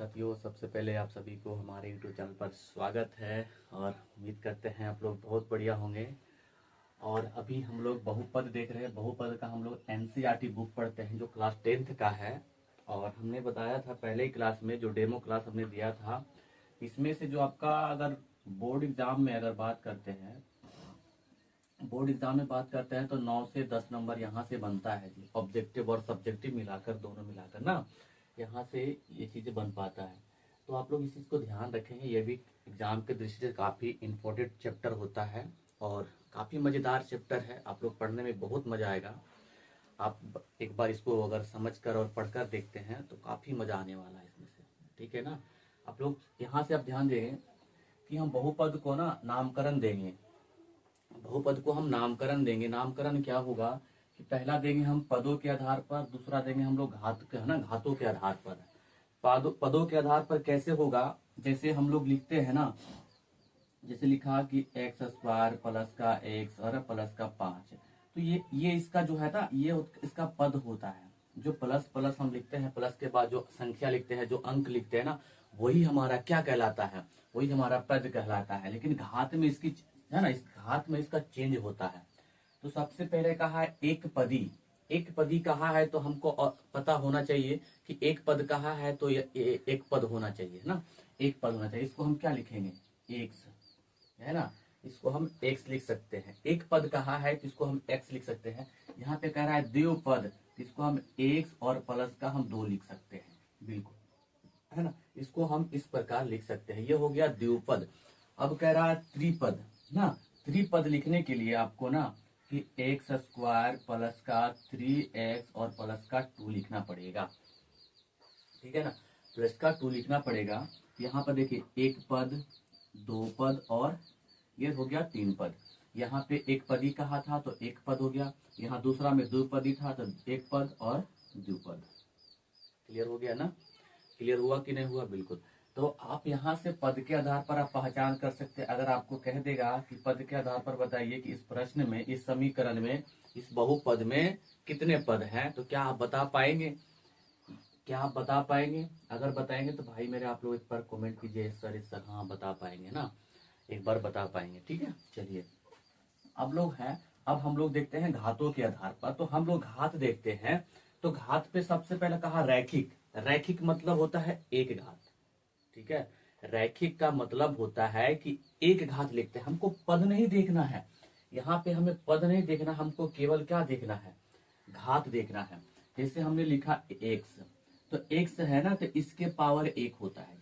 साथियों, सबसे पहले आप सभी को हमारे यूट्यूब चैनल पर स्वागत है और उम्मीद करते हैं आप लोग बहुत बढ़िया होंगे। और अभी हम लोग बहुपद देख रहे हैं। बहुपद का हम लोग एनसीईआरटी बुक पढ़ते हैं जो क्लास 10th का है। और हमने बताया था पहले ही क्लास में, जो डेमो क्लास हमने दिया था, इसमें से जो आपका अगर बोर्ड एग्जाम में अगर बात करते हैं, बोर्ड एग्जाम में बात करते हैं तो 9 से 10 नंबर यहाँ से बनता है जी। ऑब्जेक्टिव और सब्जेक्टिव मिलाकर, दोनों मिलाकर ना, यहाँ से ये चीजें बन पाता है। तो आप लोग इस चीज को ध्यान रखेंगे। ये भी एग्जाम के दृष्टि से काफी इंपॉर्टेंट चैप्टर होता है और काफी मजेदार चैप्टर है। आप लोग पढ़ने में बहुत मजा आएगा। आप एक बार इसको अगर समझ कर और पढ़कर देखते हैं तो काफी मजा आने वाला है इसमें से। ठीक है ना। आप लोग यहाँ से आप ध्यान दें कि हम बहुपद को ना नामकरण देंगे। बहुपद को हम नामकरण देंगे। नामकरण क्या होगा कि पहला देंगे हम पदों के आधार पर, दूसरा देंगे हम लोग घात के, है ना, घातों के आधार पर। पदों के आधार पर कैसे होगा, जैसे हम लोग लिखते हैं ना, जैसे लिखा कि एक्स स्क्वायर प्लस का एक्स और प्लस का 5। तो ये इसका जो है ना, ये इसका पद होता है। जो प्लस प्लस हम लिखते हैं, प्लस के बाद जो संख्या लिखते हैं, जो अंक लिखते हैं ना, वही हमारा क्या कहलाता है, वही हमारा पद कहलाता है। लेकिन घात में इसकी, है ना, इस घात में इसका चेंज होता है। तो सबसे पहले कहा है एक पदी। एक पदी कहा है तो हमको पता होना चाहिए कि एक पद कहा है तो एक पद होना चाहिए ना, एक पद होना चाहिए। इसको हम क्या लिखेंगे, एक्स, है ना, इसको हम एक्स लिख सकते हैं। एक पद कहा है तो इसको हम एक्स लिख सकते हैं। यहाँ पे कह रहा है द्विपद, इसको हम एक्स और प्लस का हम 2 लिख सकते हैं, बिल्कुल, है ना। इसको हम इस प्रकार लिख सकते हैं। ये हो गया द्विपद। अब कह रहा है त्रिपद ना। त्रिपद लिखने के लिए आपको ना कि एक्स स्क्वायर प्लस का 3x और प्लस का 2 लिखना पड़ेगा। ठीक है ना, प्लस का 2 लिखना पड़ेगा। यहाँ पर देखिए, एक पद, दो पद और ये हो गया 3 पद। यहाँ पे एक पदी कहा था तो एक पद हो गया। यहाँ दूसरा में दो पदी था तो एक पद और द्विपद। क्लियर हो गया ना। क्लियर हुआ कि नहीं हुआ, बिल्कुल। तो आप यहाँ से पद के आधार पर आप पहचान कर सकते हैं। अगर आपको कह देगा कि पद के आधार पर बताइए कि इस प्रश्न में, इस समीकरण में, इस बहुपद में कितने पद हैं, तो क्या आप बता पाएंगे? क्या आप बता पाएंगे? अगर बताएंगे तो भाई मेरे आप लोग एक बार कमेंट कीजिए, सर हाँ बता पाएंगे ना, एक बार बता पाएंगे। ठीक है, चलिए अब लोग हैं, अब हम लोग देखते हैं घातों के आधार पर। तो हम लोग घात देखते हैं। तो घात पे सबसे पहले कहा रैखिक। रैखिक मतलब होता है एक घात। ठीक है, रैखिक का मतलब होता है कि एक घात लिखते हैं। हमको पद नहीं देखना है, यहाँ पे हमें पद नहीं देखना, हमको केवल क्या देखना है, घात देखना है। जैसे हमने लिखा एक्स, तो एक्स है ना, तो इसके पावर 1 होता है।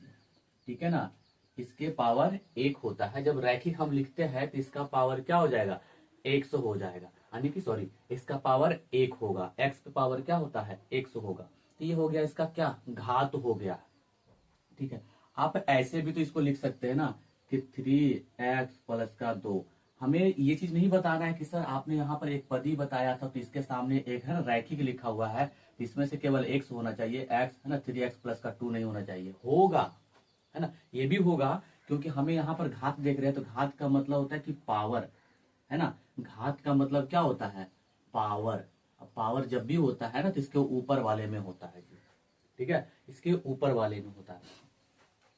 ठीक है ना, इसके पावर 1 होता है। जब रैखिक हम लिखते हैं तो इसका पावर क्या हो जाएगा, 100 हो जाएगा, यानी कि सॉरी, इसका पावर 1 होगा। एक्स का पावर क्या होता है, 100 होगा। तो ये हो गया इसका क्या, घात हो गया। ठीक है, आप ऐसे भी तो इसको लिख सकते हैं ना कि 3x प्लस का 2। हमें ये चीज नहीं बताना है कि सर आपने यहाँ पर एक पद ही बताया था तो इसके सामने एक है ना रैखिक लिखा हुआ है, तो इसमें से केवल x होना चाहिए, x है ना, 3x प्लस का 2 नहीं होना चाहिए। होगा, है ना, ये भी होगा, क्योंकि हमें यहाँ पर घात देख रहे हैं। तो घात का मतलब होता है कि पावर, है ना। घात का मतलब क्या होता है, पावर। अब पावर जब भी होता है ना तो इसके ऊपर वाले में होता है जी। ठीक है, इसके ऊपर वाले में होता है।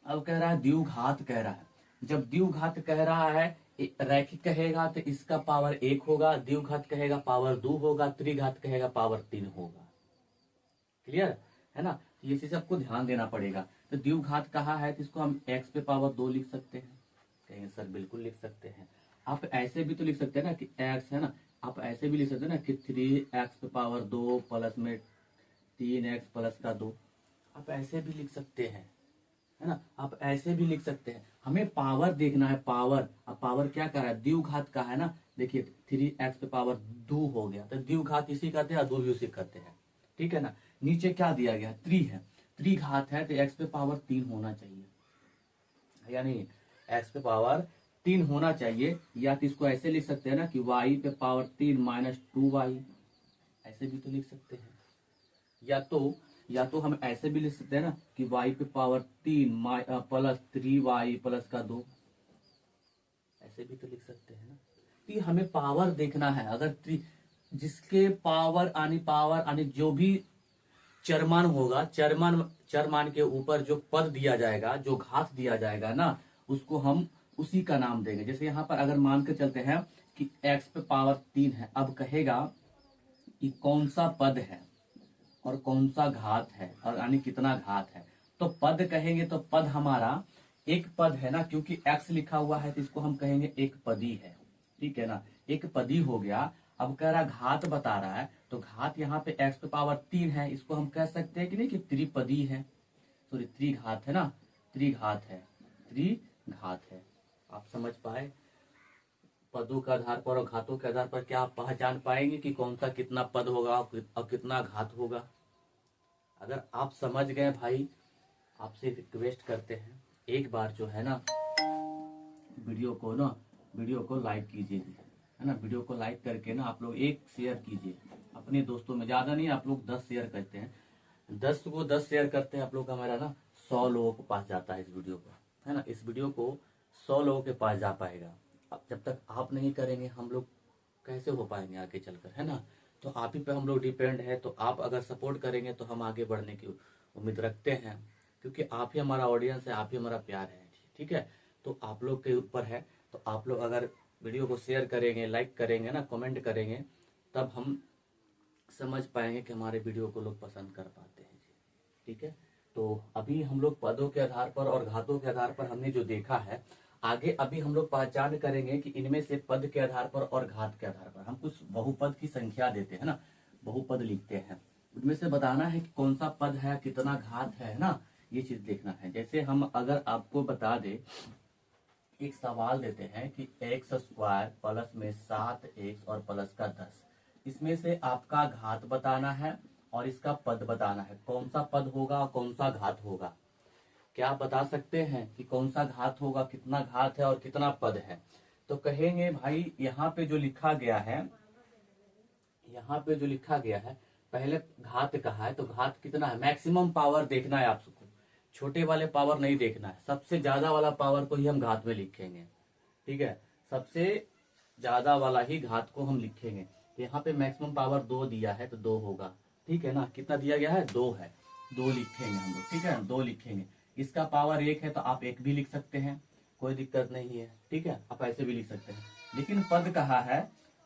अब कह रहा है द्विघात कह रहा है। जब द्विघात कह रहा है, रैखिक कहेगा तो इसका पावर 1 होगा, द्विघात कहेगा पावर 2 होगा, त्रिघात कहेगा पावर 3 होगा। क्लियर है ना। तो ये चीज आपको ध्यान देना पड़ेगा। तो द्विघात कहा है तो इसको हम x पे पावर 2 लिख सकते हैं। कहेंगे सर बिल्कुल लिख सकते हैं। आप ऐसे भी तो लिख सकते हैं ना कि x है ना, आप ऐसे भी लिख सकते हैं ना कि 3x पे पावर 2 प्लस में 3x प्लस का 2। आप ऐसे भी लिख सकते हैं, है ना, आप ऐसे भी लिख सकते हैं। हमें पावर देखना है, पावर। अब पावर क्या कर रहा है, द्विघात का है ना। देखिए 3x पे पावर 2 हो गया, तो द्विघात इसी करते हैं, 2 भी उसी करते हैं। ठीक है ना। नीचे क्या दिया गया, 3 है, त्रिघात है तो x पे पावर 3 होना चाहिए, यानी x पे पावर 3 होना चाहिए। या तो इसको ऐसे लिख सकते हैं ना कि y पे पावर 3 माइनस 2y, ऐसे भी तो लिख सकते हैं। या तो हम ऐसे भी लिख सकते हैं ना कि y पे पावर 3 प्लस 3y प्लस का 2, ऐसे भी तो लिख सकते हैं ना। तो ये हमें पावर देखना है। अगर जिसके पावर आनी जो भी चरमान होगा, चरमान के ऊपर जो पद दिया जाएगा, जो घात दिया जाएगा ना, उसको हम उसी का नाम देंगे। जैसे यहाँ पर अगर मान के चलते हैं कि x पे पावर 3 है, अब कहेगा कि कौन सा पद है और कौन सा घात है, और यानी कितना घात है। तो पद कहेंगे तो पद हमारा एक पद है ना, क्योंकि x लिखा हुआ है तो इसको हम कहेंगे एक पदी है, ठीक है ना, एक पदी हो गया। अब कह रहा घात बता रहा है, तो घात यहाँ पे x पे पावर 3 है, इसको हम कह सकते हैं कि नहीं कि त्रिपदी है, सॉरी त्रिघात है ना, त्रिघात है, त्रिघात है। आप समझ पाए? पदों के आधार पर और घातों के आधार पर क्या आप पहचान पाएंगे कि कौन सा कितना पद होगा और कितना घात होगा? अगर आप समझ गए भाई, आपसे रिक्वेस्ट करते हैं एक बार जो है ना वीडियो को लाइक कीजिए, है ना, वीडियो को लाइक करके ना आप लोग एक शेयर कीजिए अपने दोस्तों में, ज्यादा नहीं, आप लोग 10 शेयर करते हैं, 10 शेयर करते हैं आप लोग, हमारा ना 100 लोगों को पास जाता है इस वीडियो को, है ना, इस वीडियो को 100 लोगों के पास जा पाएगा। अब जब तक आप नहीं करेंगे हम लोग कैसे हो पाएंगे आगे चलकर, है ना। तो आप ही पे हम लोग डिपेंड है, तो आप अगर सपोर्ट करेंगे तो हम आगे बढ़ने की उम्मीद रखते हैं, क्योंकि आप ही हमारा ऑडियंस है, आप ही हमारा प्यार है, ठीक है। तो आप लोग के ऊपर है, तो आप लोग अगर वीडियो को शेयर करेंगे, लाइक करेंगे ना, कमेंट करेंगे, तब हम समझ पाएंगे कि हमारे वीडियो को लोग पसंद कर पाते हैं जी, ठीक है। तो अभी हम लोग पदों के आधार पर और घातों के आधार पर हमने जो देखा है, आगे अभी हम लोग पहचान करेंगे कि इनमें से पद के आधार पर और घात के आधार पर हम कुछ बहुपद की संख्या देते हैं ना, बहुपद लिखते हैं, उनमें से बताना है कि कौन सा पद है, कितना घात है ना, ये चीज देखना है। जैसे हम अगर आपको बता दे, एक सवाल देते हैं कि x स्क्वायर प्लस में 7x और प्लस का 10, इसमें से आपका घात बताना है और इसका पद बताना है, कौन सा पद होगा कौन सा घात होगा। क्या आप बता सकते हैं कि कौन सा घात होगा, कितना घात है और कितना पद है? तो कहेंगे भाई यहाँ पे जो लिखा गया है, यहाँ पे जो लिखा गया है, पहले घात कहा है तो घात कितना है, मैक्सिमम पावर देखना है आपको, छोटे वाले पावर नहीं देखना है, सबसे ज्यादा वाला पावर को ही हम घात में लिखेंगे, ठीक है, सबसे ज्यादा वाला ही घात को हम लिखेंगे। तो यहाँ पे मैक्सिमम पावर 2 दिया है तो 2 होगा, ठीक है ना, कितना दिया गया है, 2 है, 2 लिखेंगे हम लोग, ठीक है, 2 लिखेंगे। इसका पावर 1 है तो आप 1 भी लिख सकते हैं, कोई दिक्कत नहीं है, ठीक है, आप ऐसे भी लिख सकते हैं। लेकिन पद कहा है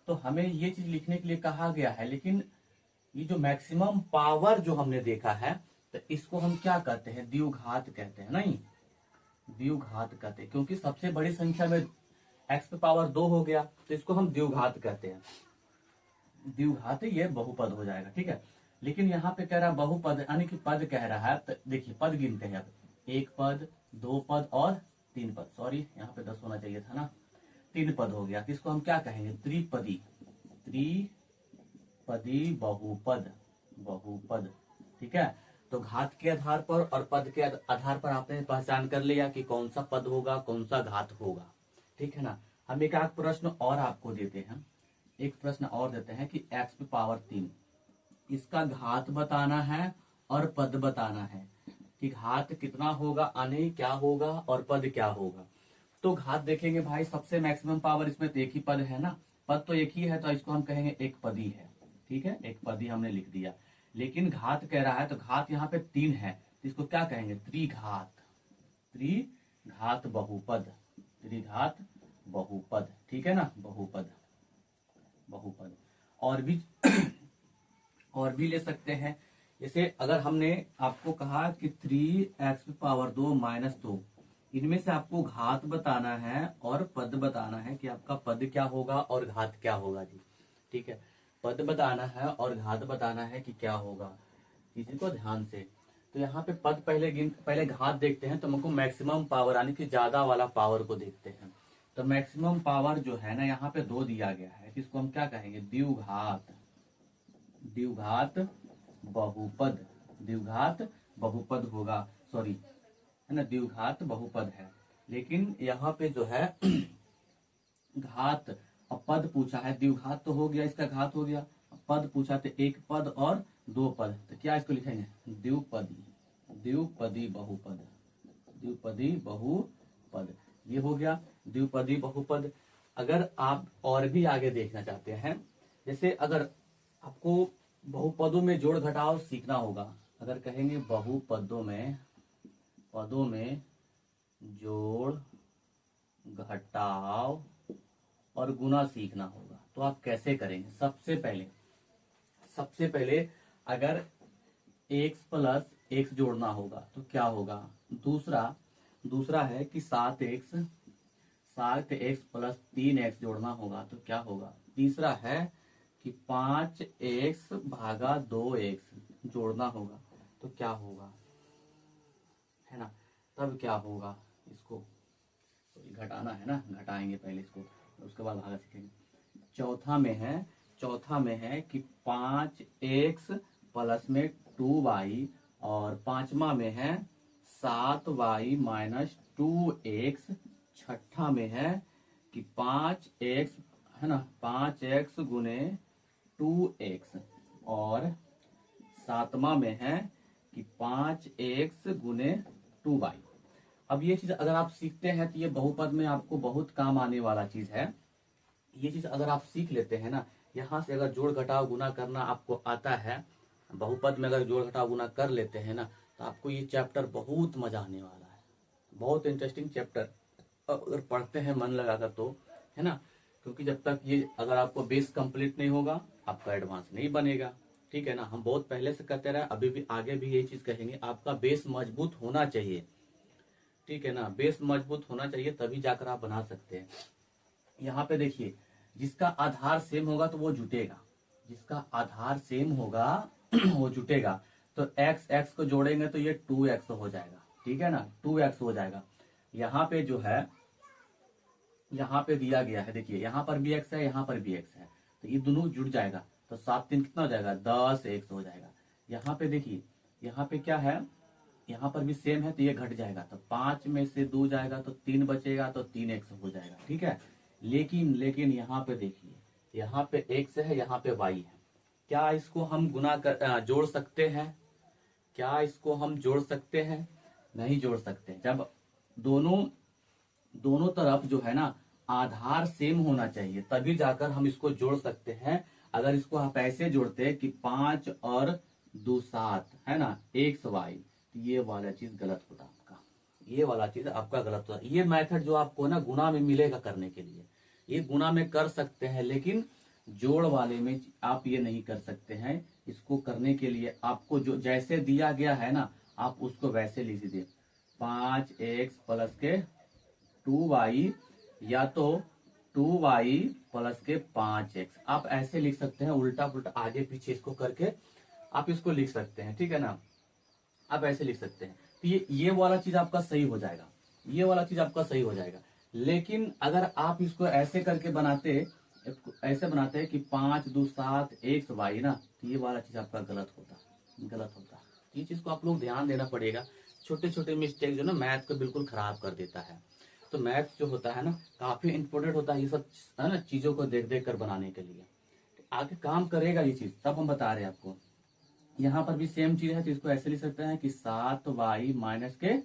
तो हमें ये चीज लिखने के लिए कहा गया है, लेकिन ये जो मैक्सिमम पावर जो हमने देखा है, तो इसको हम क्या कहते हैं, द्विघात कहते हैं, नहीं द्विघात कहते हैं, क्योंकि सबसे बड़ी संख्या में x पे पावर 2 हो गया तो इसको हम द्विघात कहते हैं, द्विघात ये बहुपद हो जाएगा, ठीक है। लेकिन यहाँ पे कह रहा है बहुपद, यानी कि पद कह रहा है, तो देखिए पद गिनते हैं, अब 1 पद 2 पद और 3 पद, सॉरी यहाँ पे 10 होना चाहिए था ना, 3 पद हो गया, तो इसको हम क्या कहेंगे, त्रिपदी, त्रिपदी बहुपद, बहुपद, ठीक है। तो घात के आधार पर और पद के आधार पर आपने पहचान कर लिया कि कौन सा पद होगा कौन सा घात होगा, ठीक है ना। हम एक आध प्रश्न और आपको देते हैं, एक प्रश्न और देते हैं कि x पे पावर 3, इसका घात बताना है और पद बताना है कि घात कितना होगा, यानी क्या होगा और पद क्या होगा। तो घात देखेंगे भाई, सबसे मैक्सिमम पावर इसमें तो एक ही पद है ना, पद तो एक ही है तो इसको हम कहेंगे एक पदी है, ठीक है, एक पदी हमने लिख दिया। लेकिन घात कह रहा है तो घात यहाँ पे 3 है तो इसको क्या कहेंगे, त्रिघात, त्रिघात बहुपद, त्रिघात बहुपद, ठीक है ना, बहुपद, बहुपद। और भी और भी ले सकते हैं, जैसे अगर हमने आपको कहा कि 3x पावर 2 माइनस 2, इनमें से आपको घात बताना है और पद बताना है कि आपका पद क्या होगा और घात क्या होगा जी, ठीक है, पद बताना है और घात बताना है कि क्या होगा, इसी को ध्यान से। तो यहाँ पे पद पहले घात देखते हैं, तो हमको मैक्सिमम पावर यानी कि ज्यादा वाला पावर को देखते हैं। तो मैक्सिमम पावर जो है ना यहाँ पे 2 दिया गया है, इसको हम क्या कहेंगे, द्विघात, द्विघात बहुपद, द्विघात बहुपद होगा, सॉरी, है ना, द्विघात बहुपद है। लेकिन यहाँ पे जो है घात, अब पद पूछा है, द्विघात तो हो गया, इसका घात हो गया, पद पूछा तो 1 पद और 2 पद, तो क्या इसको लिखेंगे, द्विपदी, द्विपदी बहुपद, द्विपदी बहुपद, ये हो गया द्विपदी बहुपद। अगर आप और भी आगे देखना चाहते हैं, जैसे अगर आपको बहुपदों में जोड़ घटाव सीखना होगा, अगर कहेंगे बहुपदों में जोड़, घटाव और गुना सीखना होगा, तो आप कैसे करेंगे? सबसे पहले अगर x प्लस एक्स जोड़ना होगा तो क्या होगा? दूसरा है कि 7x प्लस 3x जोड़ना होगा तो क्या होगा? तीसरा है कि 5x भागा 2x जोड़ना होगा तो क्या होगा, है ना? तब क्या होगा? इसको घटाना है ना, घटाएंगे पहले इसको, उसके बाद भागा सीखेंगे। चौथा में है कि 5x प्लस में 2y, और पांचवा में है 7y माइनस 2x। छठा में है कि 5x, है ना, 5x गुने 2x, और सातवां में है कि 5x गुने 2y। अब ये चीज अगर आप सीखते हैं तो ये बहुपद में आपको बहुत काम आने वाला चीज है। ये चीज अगर आप सीख लेते हैं ना, यहाँ से अगर जोड़ घटाव गुना करना आपको आता है, बहुपद में अगर जोड़ घटाव गुना कर लेते हैं ना, तो आपको ये चैप्टर बहुत मजा आने वाला है। बहुत इंटरेस्टिंग चैप्टर अगर पढ़ते हैं मन लगाकर तो, है ना, क्योंकि जब तक ये अगर आपको बेस कंप्लीट नहीं होगा आपका एडवांस नहीं बनेगा। ठीक है ना, हम बहुत पहले से कहते रहे, अभी भी आगे भी यही चीज कहेंगे, आपका बेस मजबूत होना चाहिए। ठीक है ना, बेस मजबूत होना चाहिए, तभी जाकर आप बना सकते हैं। यहाँ पे देखिए, जिसका आधार सेम होगा तो वो जुटेगा, जिसका आधार सेम होगा वो जुटेगा। तो x को जोड़ेंगे तो ये 2x हो जाएगा। ठीक है ना, 2x हो जाएगा। यहाँ पे जो है, यहाँ पे दिया गया है, देखिए यहाँ पर भी x है, यहाँ पर भी x है, तो ये दोनों जुड़ जाएगा, तो 7 3 कितना हो जाएगा? 10x हो जाएगा। यहाँ पे देखिए, यहाँ पे क्या है, यहाँ पर भी सेम है, तो ये घट जाएगा, तो 5 में से 2 जाएगा तो 3 बचेगा, तो 3x हो जाएगा। ठीक है, लेकिन यहाँ पे देखिए, यहाँ पे x है, यहाँ पे y है। क्या इसको हम जोड़ सकते हैं? क्या इसको हम जोड़ सकते हैं? नहीं जोड़ सकते। जब दोनों तरफ जो है ना आधार सेम होना चाहिए, तभी जाकर हम इसको जोड़ सकते हैं। अगर इसको आप ऐसे जोड़ते हैं कि 5 और 2 7, है ना, xy, ये वाला चीज गलत होता आपका, ये वाला चीज आपका गलत होता। ये मेथड जो आपको ना गुना में मिलेगा करने के लिए, ये गुना में कर सकते हैं, लेकिन जोड़ वाले में आप ये नहीं कर सकते हैं। इसको करने के लिए आपको जो जैसे दिया गया है ना, आप उसको वैसे लिख दीजिए, 5x प्लस के 2y, या तो 2y प्लस के 5x। आप ऐसे लिख सकते हैं, उल्टा पुल्टा आगे पीछे इसको करके आप इसको लिख सकते हैं। ठीक है ना, आप ऐसे लिख सकते हैं, तो ये वाला चीज आपका सही हो जाएगा, ये वाला चीज आपका सही हो जाएगा। लेकिन अगर आप इसको ऐसे करके ऐसे बनाते हैं कि 5 2 7 xy ना, तो ये वाला चीज आपका गलत होता। ये चीज को आप लोग ध्यान देना पड़ेगा। छोटे छोटे मिस्टेक जो ना मैथ को बिल्कुल खराब कर देता है। तो मैथ जो होता है ना, काफी इंपॉर्टेंट होता है ये सब, है ना, चीजों को देख देख कर बनाने के लिए। आगे काम करेगा ये चीज, तब हम बता रहे हैं आपको। यहाँ पर भी सेम चीज है, तो इसको ऐसे लिख सकते हैं कि 7y माइनस के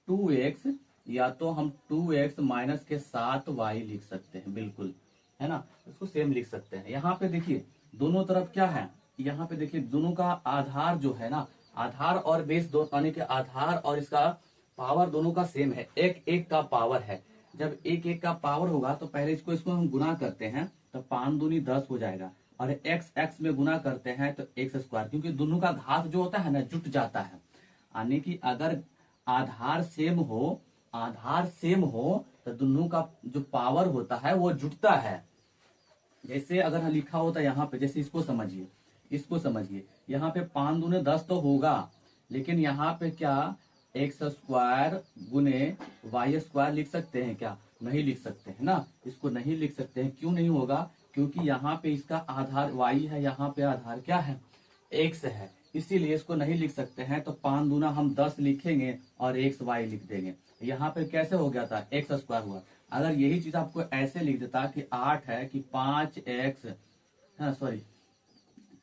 2x, या तो हम 2x माइनस के 7y लिख सकते हैं, बिल्कुल, है ना, इसको सेम लिख सकते हैं। यहाँ पे देखिए दोनों तरफ क्या है, यहाँ पे देखिए दोनों का आधार जो है ना, आधार और बेस दो, यानी कि आधार और इसका पावर दोनों का सेम है, एक एक का पावर है। जब एक एक का पावर होगा तो पहले इसको हम गुना करते हैं, तो 5 दूनी 10 हो जाएगा, और x में गुना करते हैं तो x स्क्वायर, क्योंकि दोनों का घात जो होता है ना जुट जाता है। यानी कि अगर आधार सेम हो तो दोनों का जो पावर होता है वो जुटता है। जैसे अगर लिखा होता है यहाँ पे, जैसे इसको समझिए, यहाँ पे 5 दूने 10 तो होगा, लेकिन यहाँ पे क्या एक्स स्क्वायर गुने वाई स्क्वायर लिख सकते हैं क्या? नहीं लिख सकते हैं ना, इसको नहीं लिख सकते हैं। क्यों नहीं होगा? क्योंकि यहाँ पे इसका आधार y है, यहाँ पे आधार क्या है? x है, इसीलिए इसको नहीं लिख सकते हैं। तो 5 दूना हम 10 लिखेंगे और xy लिख देंगे। यहाँ पे कैसे हो गया था? एक्स स्क्वायर हुआ। अगर यही चीज आपको ऐसे लिख देता कि 8 है कि 5x, हाँ सॉरी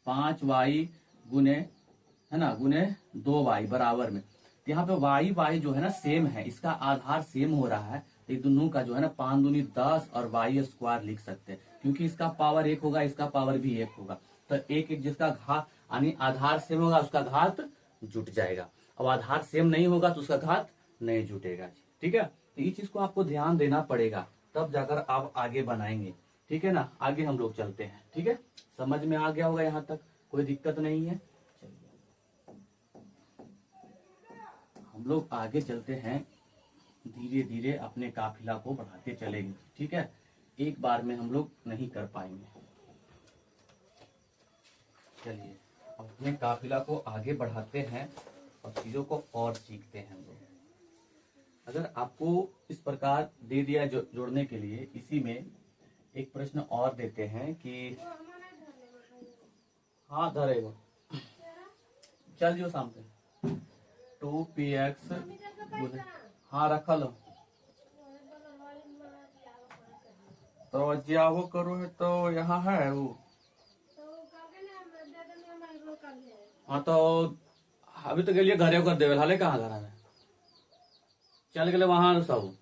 5y गुने, है ना, गुने 2y बराबर में, यहाँ पे y जो है ना सेम है, इसका आधार सेम हो रहा है, तो ये दोनों का जो है ना 5 दूनी 10 और y स्क्वायर लिख सकते हैं, क्योंकि इसका पावर 1 होगा, इसका पावर भी 1 होगा। तो एक जिसका घात यानी आधार सेम होगा उसका घात जुट जाएगा। अब आधार सेम नहीं होगा तो उसका घात नहीं जुटेगा। ठीक है, तो ये चीज को आपको ध्यान देना पड़ेगा, तब जाकर आप आगे बनाएंगे। ठीक है ना, आगे हम लोग चलते हैं। ठीक है, समझ में आ गया होगा, यहाँ तक कोई दिक्कत नहीं है। हम लोग आगे चलते हैं, धीरे धीरे अपने काफिला को बढ़ाते चलेंगे। ठीक है, एक बार में हम लोग नहीं कर पाएंगे। चलिए अपने काफिला को आगे बढ़ाते हैं और चीजों को और सीखते हैं हम लोग। अगर आपको इस प्रकार दे दिया जोड़ने के लिए, इसी में एक प्रश्न और देते हैं कि हाँ धरेगा, चल जो शाम पे 2px, हाँ रखल हो तो जाओ करो है तो यहाँ है वो। हाँ तो अभी तो गलिए घरे कर देवे, हाले कहाँ घर में चल गए वहां सब।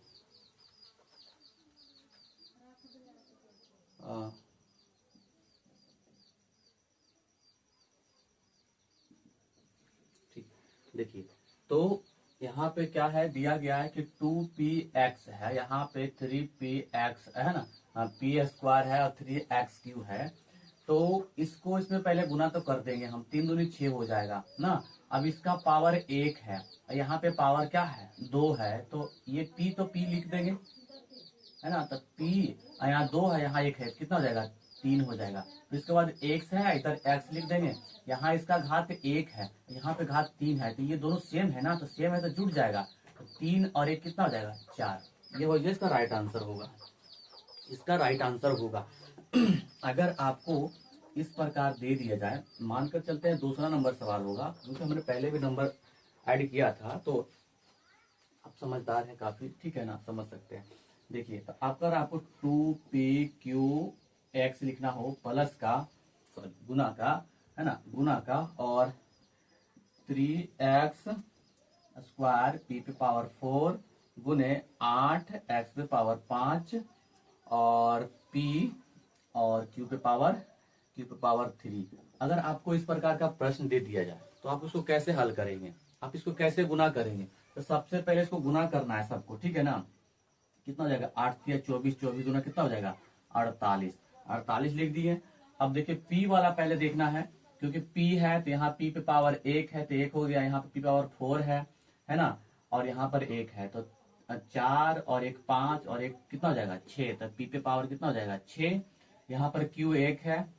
ठीक, देखिए तो यहाँ पे क्या है दिया गया है कि 2px है, यहाँ पे 3px है ना, p² है और 3x³ है। तो इसको इसमें पहले गुना तो कर देंगे हम, 3 दूनी 6 हो जाएगा ना। अब इसका पावर 1 है, यहाँ पे पावर क्या है 2 है, तो ये p तो p लिख देंगे है ना। तो p यहाँ 2 है, यहाँ 1 है, कितना हो जाएगा 3 हो जाएगा। तो इसके बाद x है, इधर x लिख देंगे। यहाँ इसका घात 1 है, यहाँ पे घात 3 है, तो ये दोनों सेम है ना, तो सेम है तो जुट जाएगा। तो 3 और 1 कितना हो जाएगा 4। ये हो जाए इसका राइट आंसर होगा, इसका राइट आंसर होगा। अगर आपको इस प्रकार दे दिया जाए, मानकर चलते हैं दूसरा नंबर सवाल होगा, क्योंकि हमने पहले भी नंबर ऐड किया था, तो आप समझदार हैं काफी। ठीक है ना, समझ सकते हैं। देखिए तो अगर आपको 2pqx लिखना हो प्लस का, सॉरी गुना का है ना, गुना का, और 3x² p पे पावर 4 गुने 8x पे पावर 5 और p और q पे पावर 3। अगर आपको इस प्रकार का प्रश्न दे दिया जाए तो आप उसको कैसे हल करेंगे, आप इसको कैसे गुना करेंगे। तो सबसे पहले इसको गुना करना है सबको। ठीक है ना, कितना हो जाएगा 8 या 24, 24 गुना कितना हो जाएगा 48, 48 लिख दिए। अब देखिए p वाला पहले देखना है, क्योंकि p है तो यहाँ p पे पावर 1 है तो 1 हो गया, यहाँ पे p पावर 4 है ना, और यहाँ पर 1 है तो 4 और 1 5 और 1 कितना हो जाएगा 6, तो p पे पावर कितना हो जाएगा 6। यहाँ पर q 1 है,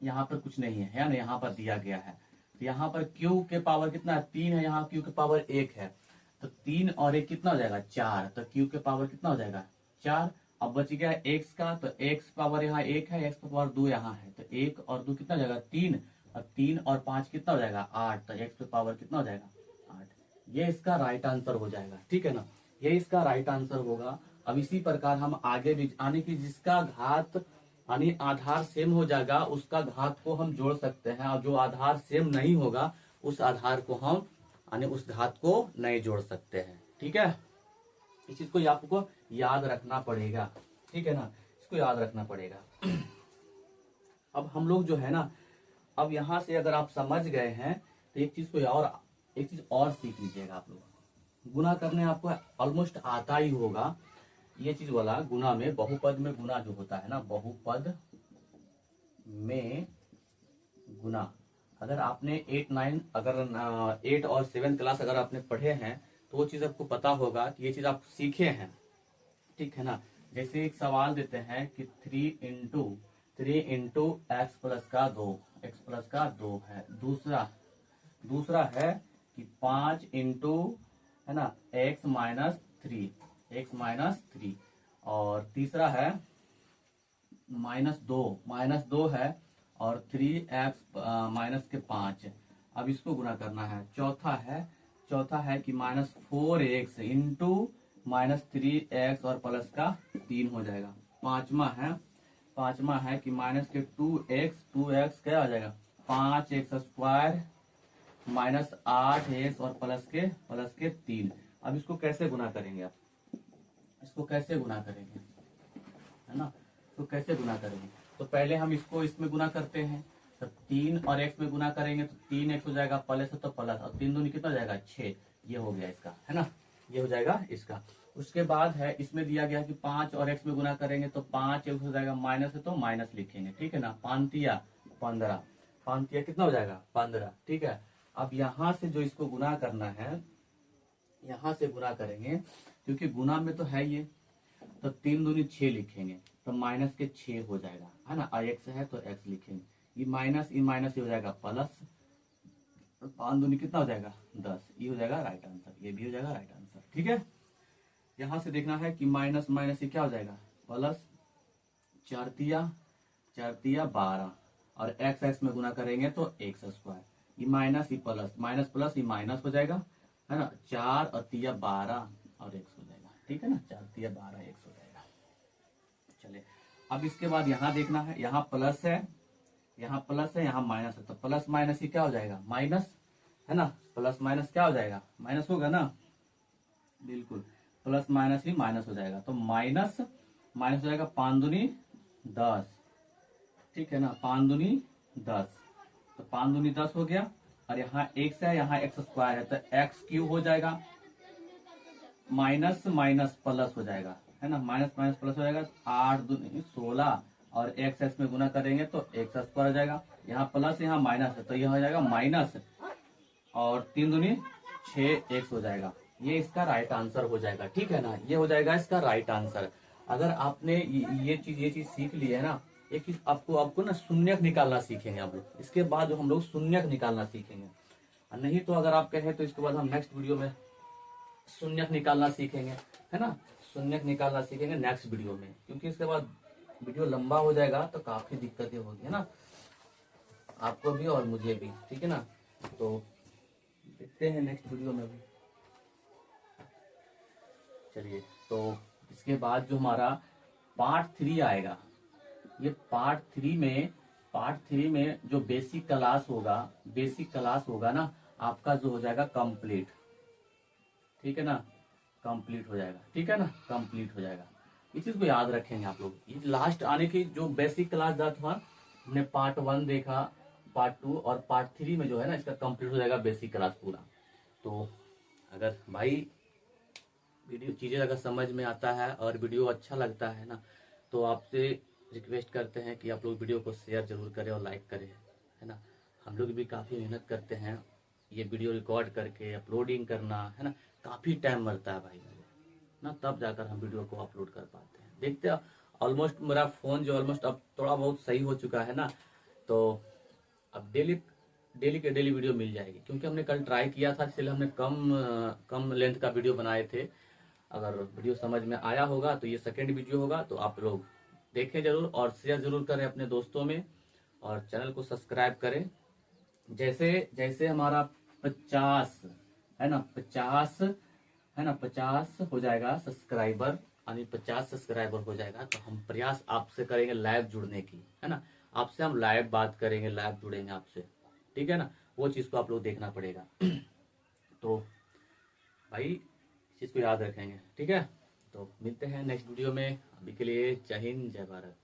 यहाँ पर कुछ नहीं है ना, यहाँ पर दिया गया है। तो यहाँ पर q के पावर कितना है 3 है, यहाँ q के पावर 1 है, तो 3 और 1 कितना हो जाएगा 4, तो q के पावर कितना हो जाएगा 4। अब बच गया x का, तो x पावर यहाँ 1 है, x पावर 2 यहाँ है, तो 1 और 2 कितना हो जाएगा 3, और 3 और 5 कितना हो जाएगा 8, तो x पे पावर कितना हो जाएगा 8। ये इसका राइट आंसर हो जाएगा। ठीक है ना, ये इसका राइट आंसर होगा। अब इसी प्रकार हम आगे भी आने की, जिसका घात यानी आधार सेम हो जाएगा उसका घात को हम जोड़ सकते हैं, और जो आधार सेम नहीं होगा उस आधार को हम यानी उस घात को नहीं जोड़ सकते हैं। ठीक है, इस चीज को आपको याद रखना पड़ेगा। ठीक है ना, इसको याद रखना पड़ेगा। अब हम लोग जो है ना, अब यहाँ से अगर आप समझ गए हैं तो एक चीज और सीख लीजिएगा। आप लोग गुना करने आपको ऑलमोस्ट आता ही होगा। ये चीज वाला गुना में, बहुपद में गुना जो होता है ना, बहुपद में गुना, अगर आपने 8 और 7 क्लास अगर आपने पढ़े हैं तो वो चीज आपको पता होगा कि ये चीज आप सीखे हैं। ठीक है ना, जैसे एक सवाल देते हैं कि 3 इंटू एक्स प्लस का 2 है। दूसरा है कि 5 इंटू है ना x माइनस 3, और तीसरा है -2 है, और 3x माइनस के 5। अब इसको गुना करना है। चौथा है कि -4x इंटू -3x और प्लस का 3 हो जाएगा। पांचवा है कि माइनस के 2x क्या आ जाएगा 5x² -8x और प्लस के 3। अब इसको कैसे गुना करेंगे आप, इसको कैसे गुना करेंगे है ना, इसको कैसे गुना करेंगे। तो पहले हम इसको इसमें गुना करते हैं। तो 3 और x में गुना करेंगे तो 3x हो जाएगा, प्लस है तो प्लस, और 3 दूनी कितना हो जाएगा 6। ये हो गया इसका, है ना, ये हो जाएगा इसका। उसके बाद है इसमें दिया गया कि 5 और x में गुना करेंगे तो 5x हो जाएगा, माइनस है तो माइनस लिखेंगे, ठीक है ना। 5 15, 5 कितना हो जाएगा 15, ठीक है। अब यहाँ से जो इसको गुना करना है, यहाँ से गुना करेंगे, क्योंकि गुना में तो है ये, तो 3 दूनी 6 लिखेंगे तो माइनस के 6 हो जाएगा, है ना। और x है तो x लिखेंगे, ये माइनस हो जाएगा प्लस, 5 दूनी कितना हो जाएगा 10, ये हो जाएगा राइट आंसर, ये भी हो जाएगा राइट आंसर, ठीक है। यहाँ से देखना है कि माइनस माइनस ये क्या हो जाएगा प्लस, 4 12, और x में गुना करेंगे तो x², ये माइनस ये प्लस, माइनस प्लस ये माइनस हो जाएगा, है ना। 4 और 3 12 और x हो जाएगा, ठीक है ना। 4 3 12 x हो जाएगा। चलिए अब इसके बाद यहाँ देखना है, यहाँ प्लस है, यहाँ प्लस है, यहाँ माइनस है, तो प्लस माइनस ही क्या हो जाएगा माइनस, है ना। प्लस माइनस क्या हो जाएगा माइनस होगा ना, बिल्कुल, प्लस माइनस ही माइनस हो जाएगा, तो माइनस माइनस हो जाएगा, 5 दूनी 10, ठीक है ना, 5 दूनी 10, तो 5 दूनी 10 हो गया, और यहाँ x है, यहाँ x² है, तो x³ हो जाएगा, माइनस माइनस प्लस हो जाएगा, है ना, माइनस माइनस प्लस हो जाएगा, 8 दूनी 16, और x में गुना करेंगे तो x² हो जाएगा, यहाँ प्लस यहाँ माइनस है तो यह हो जाएगा माइनस, और 3 दूनी 6x हो जाएगा, ये इसका राइट आंसर हो जाएगा, ठीक है ना। ये हो जाएगा इसका राइट आंसर। अगर आपने ये चीज सीख ली है ना, एक चीज आपको ना शून्यक निकालना सीखेंगे आप लोग, इसके बाद जो हम लोग शून्यक निकालना सीखेंगे, और नहीं तो अगर आप कहें तो इसके बाद हम नेक्स्ट वीडियो में शून्यक निकालना सीखेंगे, है ना, शून्यक निकालना सीखेंगे नेक्स्ट वीडियो में, क्योंकि इसके बाद वीडियो लंबा हो जाएगा तो काफी दिक्कतें होगी, है ना, आपको भी और मुझे भी, ठीक है ना। तो देखते हैं नेक्स्ट वीडियो में भी। चलिए, तो इसके बाद जो हमारा पार्ट 3 आएगा, ये पार्ट थ्री में जो बेसिक क्लास होगा ना आपका, जो हो जाएगा कंप्लीट, ठीक है ना, कंप्लीट हो जाएगा, ठीक है ना, कंप्लीट हो जाएगा। इस चीज को याद रखेंगे आप लोग। ये लास्ट आने की जो बेसिक क्लास था, हमने पार्ट 1 देखा, पार्ट 2 और पार्ट 3 में जो है ना इसका कंप्लीट हो जाएगा बेसिक क्लास पूरा। तो अगर भाई वीडियो चीज़ें अगर समझ में आता है और वीडियो अच्छा लगता है ना, तो आपसे रिक्वेस्ट करते हैं कि आप लोग वीडियो को शेयर जरूर करें और लाइक करें, है ना। हम लोग भी काफ़ी मेहनत करते हैं, ये वीडियो रिकॉर्ड करके अपलोडिंग करना, है ना, काफ़ी टाइम लगता है भाई ना, तब जाकर हम वीडियो को अपलोड कर पाते हैं। देखते हैं ऑलमोस्ट मेरा फ़ोन जो ऑलमोस्ट अब थोड़ा बहुत सही हो चुका है ना, तो अब डेली के डेली वीडियो मिल जाएगी, क्योंकि हमने कल ट्राई किया था, इसलिए हमने कम लेंथ का वीडियो बनाए थे। अगर वीडियो समझ में आया होगा तो ये सेकेंड वीडियो होगा, तो आप लोग देखें जरूर और शेयर जरूर करें अपने दोस्तों में, और चैनल को सब्सक्राइब करें। जैसे जैसे हमारा 50 है ना, 50 है ना, 50 हो जाएगा सब्सक्राइबर, यानी 50 सब्सक्राइबर हो जाएगा, तो हम प्रयास आपसे करेंगे लाइव जुड़ने की, है ना, आपसे हम लाइव बात करेंगे, लाइव जुड़ेंगे आपसे, ठीक है ना, वो चीज़ को आप लोग देखना पड़ेगा। तो भाई इस चीज़ को याद रखेंगे, ठीक है। तो मिलते हैं नेक्स्ट वीडियो में, अभी के लिए जय हिंद जय भारत।